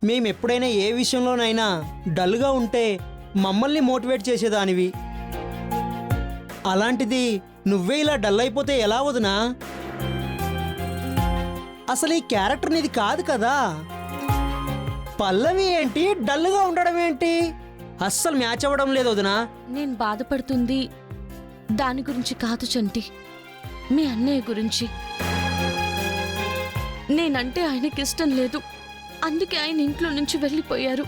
మేమెప్పుడైనా ఏ విషయంలోనైనా డల్గా ఉంటే మమ్మల్ని మోటివేట్ చేసేదానివి. అలాంటిది నువ్వే ఇలా డల్ అయిపోతే ఎలా వదినా? అసలు ఈ క్యారెక్టర్ నీది కాదు కదా. పల్లవి ఏంటి, డల్గా ఉండడం ఏంటి? అస్సలు మ్యాచ్ అవ్వడం లేదు వదినా. నేను బాధపడుతుంది దాని గురించి కాదు చంటి, మీ అన్నయ్య గురించి. నేనంటే ఆయనకి ఇష్టం లేదు, అందుకే ఆయన ఇంట్లో నుంచి వెళ్ళిపోయారు.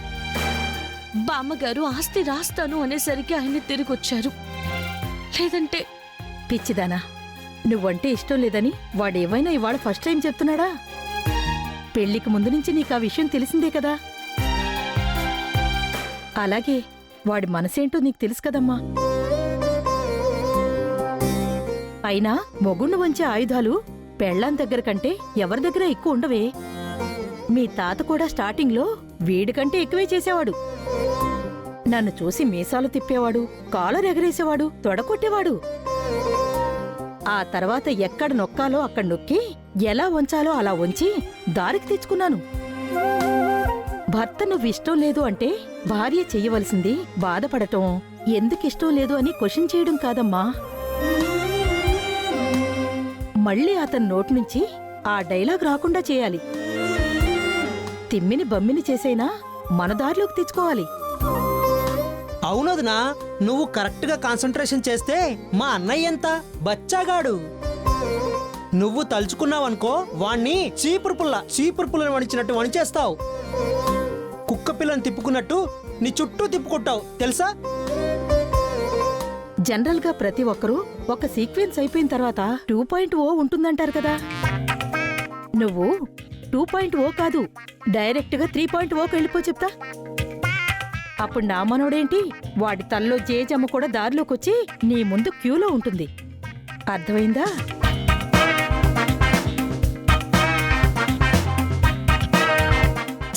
బామ్మగారు ఆస్తి రాస్తాను అనేసరికి ఆయన తిరిగొచ్చారు. లేదంటే పిచ్చిదానా, నువ్వంటే ఇష్టం లేదని వాడేవైనా ఇవాళ ఫస్ట్ టైం చెప్తున్నాడా? పెళ్లికి ముందు నుంచి నీకు ఆ విషయం తెలిసిందే కదా. అలాగే వాడి మనసేంటో నీకు తెలుసు కదమ్మా. అయినా మొగుణ్ణి వంచే ఆయుధాలు పెళ్ళాం దగ్గర కంటే ఎవరి దగ్గర ఎక్కువ ఉండవే. మీ తాత కూడా స్టార్టింగ్లో వీడికంటే ఎక్కువే చేసేవాడు. నన్ను చూసి మీసాలు తిప్పేవాడు, కాలర్ ఎగరేసేవాడు, తొడకొట్టేవాడు. ఆ తర్వాత ఎక్కడ నొక్కాలో అక్కడ నొక్కి ఎలా వంచాలో అలా వంచి దారికి తెచ్చుకున్నాను. భర్త నువ్విష్టం లేదు అంటే భార్య చెయ్యవలసింది బాధపడటం, ఎందుకిష్టం లేదు అని క్వశ్చన్ చేయడం కాదమ్మా. మళ్ళీ అతని నోటి నుంచి ఆ డైలాగ్ రాకుండా చేయాలి. తిమ్మిని బమ్మిని చేసైనా మన దారిలోకి తెచ్చుకోవాలి. అవునదినా, నువ్వు కరెక్ట్గా కాన్సంట్రేషన్ చేస్తే మా అన్నయ్య ఎంత బచ్చాగాడు. నువ్వు తలుచుకున్నావనుకో వాణ్ణి చీపురు పుల్లని వణిచినట్టు వణిచేస్తావు. కుక్క పిల్లని తిప్పుకున్నట్టు నీ చుట్టూ తిప్పుకుంటావు తెలుసా? జనరల్గా ప్రతి ఒక్కరూ ఒక సీక్వెన్స్ అయిపోయిన తర్వాత 2.0 ఉంటుందంటారు కదా. నువ్వు 2.0 కాదు, డైరెక్ట్గా 3.0కి వెళ్ళిపో చెప్తా. అప్పుడు నా మనోడేంటి, వాడి తల్లో జేజమ్మ కూడా దారిలోకొచ్చి నీ ముందు క్యూలో ఉంటుంది. అర్థమైందా?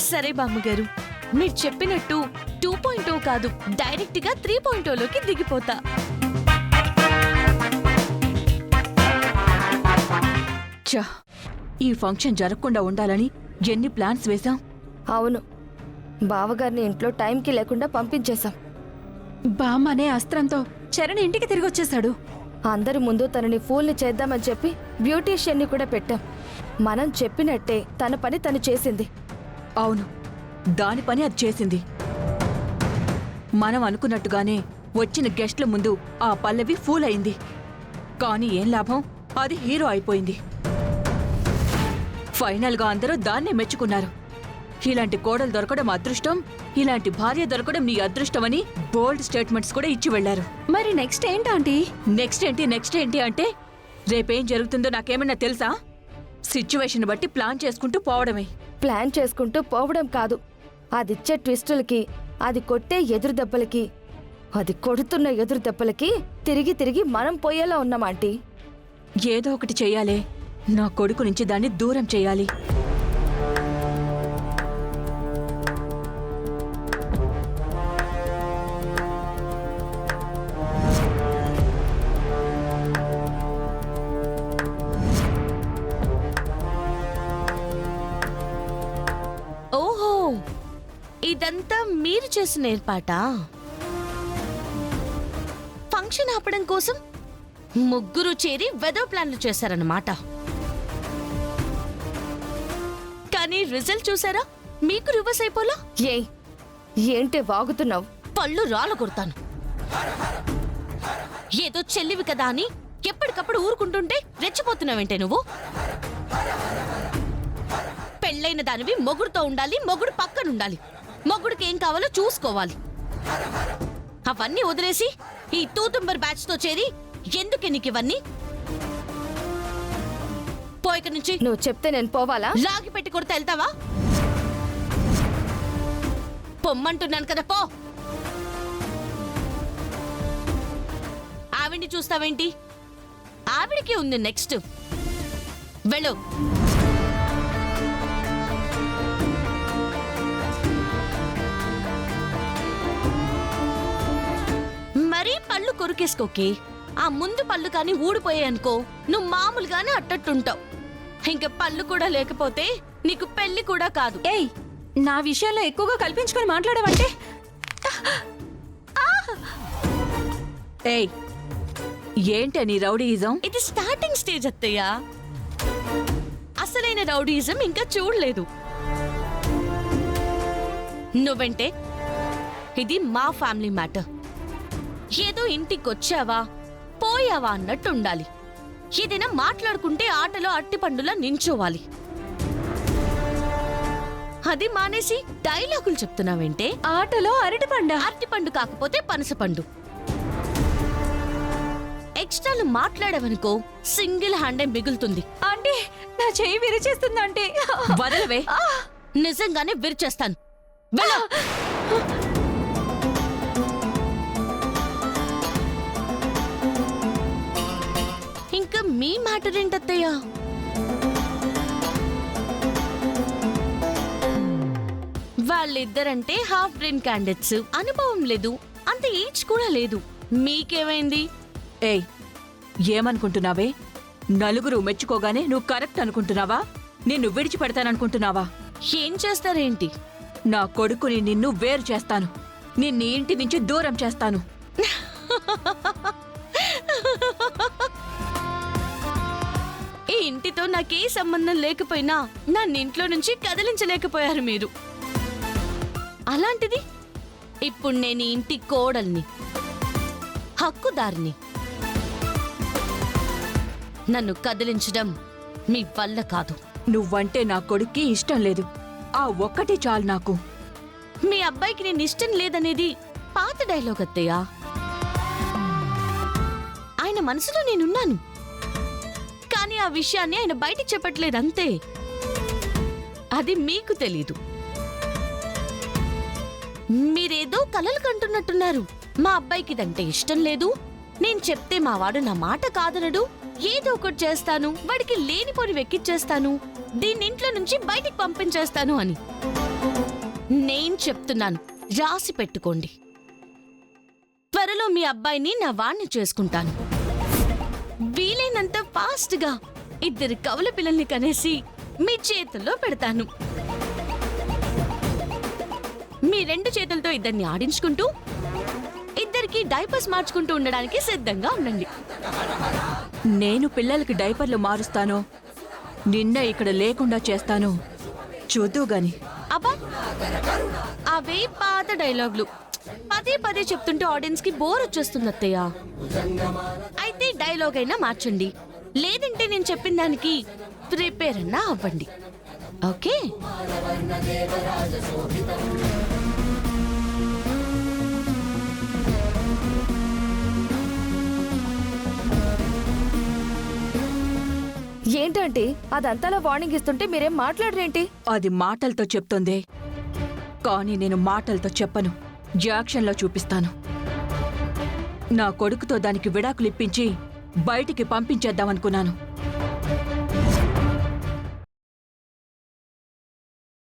సరే బామ్మగారు, మీరు చెప్పినట్టు 2.0 కాదు, డైరెక్ట్గా 3.0లోకి దిగిపోతా. చా, ఈ ఫంక్షన్ జరగకుండా ఉండాలని ఎన్ని ప్లాన్స్ వేశాం. అవును, బావగారిని ఇంట్లో టైంకి లేకుండా పంపించేశాం. బామ్మ అనే అస్త్రంతో చరణ్ ఇంటికి తిరిగొచ్చేశాడు. అందరి ముందు తనని ఫూల్ని చేద్దామని చెప్పి బ్యూటీషియన్ని కూడా పెట్టాం. మనం చెప్పినట్టే తన పని తను చేసింది. అవును, దాని పని అది చేసింది. మనం అనుకున్నట్టుగానే వచ్చిన గెస్ట్ల ముందు ఆ పల్లవి ఫూల్ అయింది. కానీ ఏం లాభం, అది హీరో అయిపోయింది. ఫైనల్గా అందరూ దాన్నే మెచ్చుకున్నారు. ఇలాంటి కోడలు దొరకడం అదృష్టం, ఇలాంటి భార్య దొరకడం నీ అదృష్టమని బోల్డ్ స్టేట్మెంట్స్ కూడా ఇచ్చి వెళ్లారు. మరి నెక్స్ట్ ఏంటంటే నెక్స్ట్ ఏంటి అంటే రేపేం జరుగుతుందో నాకేమన్నా తెలుసా? సిచ్యువేషన్ బట్టి ప్లాన్ చేసుకుంటూ పోవడమే. ప్లాన్ చేసుకుంటూ పోవడం కాదు, అదిచ్చే ట్విస్టులకి, అది కొట్టే ఎదురు దెబ్బలకి, అది కొడుతున్న ఎదురు దెబ్బలకి తిరిగి తిరిగి మనం పోయేలా ఉన్నాం ఆంటీ. ఏదో ఒకటి చెయ్యాలే, నా కొడుకు నుంచి దాన్ని దూరం చెయ్యాలి. ఓహో, ఇదంతా మీరు చేసిన ఏర్పాటా? ఫంక్షన్ ఆపడం కోసం ముగ్గురు చేరి వెదర్ ప్లాన్లు చేశారన్నమాట. కానీ రిజల్ట్ చూసారా? మీకు రివర్స్ అయిపోలా? ఏంటే వాగుతున్నావు? పళ్ళు రాళ్ళ కొడతాను. ఏదో చెల్లివి కదా అని ఎప్పటికప్పుడు ఊరుకుంటుంటే రెచ్చిపోతున్నావేంటే నువ్వు? పెళ్ళైన దానివి మొగుడుతో ఉండాలి, మొగుడు పక్కనుండాలి, మొగుడికి ఏం కావాలో చూసుకోవాలి. అవన్నీ వదిలేసి ఈ తూతుంబర్ బ్యాచ్ తో చేరి ఎందుకే నీకు ఇవన్నీ? పోయిక నుంచి. నువ్వు చెప్తే నేను పోవాలా? లాగి పెట్టి కొడితే వెళ్తావా? పొమ్మంటున్నాను కదా, పో. ఆవిడ్ని చూస్తావేంటి? ఆవిడికి ఉంది నెక్స్ట్. వెళ్ళు. మరీ పళ్ళు కొరికేసుకోకే. ఆ ముందు పళ్ళు కానీ ఊడిపోయాయనుకో, నువ్వు మామూలుగానే అట్టట్టుంటావు. ఇంక పళ్ళు కూడా లేకపోతే నీకు పెళ్లి కూడా కాదు. ఏయ్, నా విషయంలో ఎక్కువగా కల్పించుకొని మాట్లాడమంటే ఏయ్, ఏంటి నీ రౌడీయిజం? ఇది స్టార్టింగ్ స్టేజ్ అత్తయ్య. అసలైన రౌడీయిజం ఇంకా చూడలేదు. నువ్వంటే ఇది మా ఫ్యామిలీ మ్యాటర్. ఏదో ఇంటికొచ్చావా పోయావా అన్నట్టు ఉండాలి. ఏదైనా మాట్లాడుకుంటే ఆటలో అట్టిపండులా నించోవాలి. అది మానేసి డైలాగులు చెప్తున్నావేంటే? ఆటలో అరటిపండు. అరటిపండు కాకపోతే పనసపండు. ఎక్స్ట్రాలు మాట్లాడావనుకో సింగిల్ హ్యాండే మిగులుతుంది. అంటే నా చెయ్యి విరిచేస్తుందంటే వదలవే. నిజంగానే విరిచేస్తాను. వెళ్ళు. ఇంకా మీ మ్యాటర్ ఏంటత్తయ్య? వాళ్ళిద్దరంటే హాఫ్ బ్రెయిన్ క్యాండిడేట్స్. అనుభవం లేదు, అంత ఏజ్ కూడా లేదు. మీకేమైంది? ఏయ్, ఏమనుకుంటున్నావే? నలుగురు మెచ్చుకోగానే నువ్వు కరెక్ట్ అనుకుంటున్నావా? నిన్ను విడిచిపెడతాననుకుంటున్నావా? ఏం చేస్తారేంటి? నా కొడుకుని నిన్ను వేరు చేస్తాను. నిన్ను ఇంటి నుంచి దూరం చేస్తాను. ఈ ఇంటితో నాకే సంబంధం లేకపోయినా నన్ను ఇంట్లో నుంచి కదిలించలేకపోయారు మీరు. అలాంటిది ఇప్పుడు నేను ఈ ఇంటి కోడల్ని, హక్కుదారిని. నన్ను కదిలించడం మీ వల్ల కాదు. నువ్వంటే నా కొడుక్కి ఇష్టం లేదు. ఆ ఒక్కటి చాలు నాకు. మీ అబ్బాయికి నేను ఇష్టం లేదనేది పాత డైలాగ్ అత్తయ్య. ఆయన మనసులో నేనున్నాను, కానీ ఆ విషయాన్ని ఆయన బయటికి చెప్పట్లేదు అంతే. అది మీకు తెలీదు. మీరేదో కలలు కంటున్నట్టున్నారు. మా అబ్బాయికి ఇదంటే ఇష్టం లేదు, నేను చెప్తే మా వాడు నా మాట కాదనడు, ఏదో ఒకటి చేస్తాను, వాడికి లేనిపోని వెక్కిచ్చేస్తాను, దీన్ని ఇంట్లో నుంచి బయటికి పంపించేస్తాను అని. నేను చెప్తున్నాను, రాసి పెట్టుకోండి. త్వరలో మీ అబ్బాయిని నా వాణ్ణి చేసుకుంటాను. వీలైనంత ఫాస్ట్ గా 2 కవల పిల్లల్ని కనేసి మీ చేతుల్లో పెడతాను. మీ 2 చేతులతో 2 ఆడించుకుంటూ 2 డైపర్స్ మార్చుకుంటూ ఉండడానికి సిద్ధంగా ఉండండి. నేను పిల్లలకి డైపర్లు మారుస్తాను, నిన్న ఇక్కడ లేకుండా చేస్తాను. చూద్దు గాని. అబ్బా, అవే పాత డైలాగులు పదే పదే చెప్తుంటే ఆడియన్స్ కి బోర్ వచ్చేస్తుంది అత్తయ్య. అయితే డైలాగ్ అయినా మార్చండి, లేదంటే నేను చెప్పిన దానికి ప్రిపేర్ అన్నా అవ్వండి. ఓకే? ఏంటంటే అదంతలా వార్నింగ్ ఇస్తుంటే మీరేం మాట్లాడరేంటి? అది మాటలతో చెప్తోందే, కానీ నేను మాటలతో చెప్పను, యాక్షన్లో చూపిస్తాను. నా కొడుకుతో దానికి విడాకులు ఇప్పించి బయటికి పంపించేద్దామనుకున్నాను.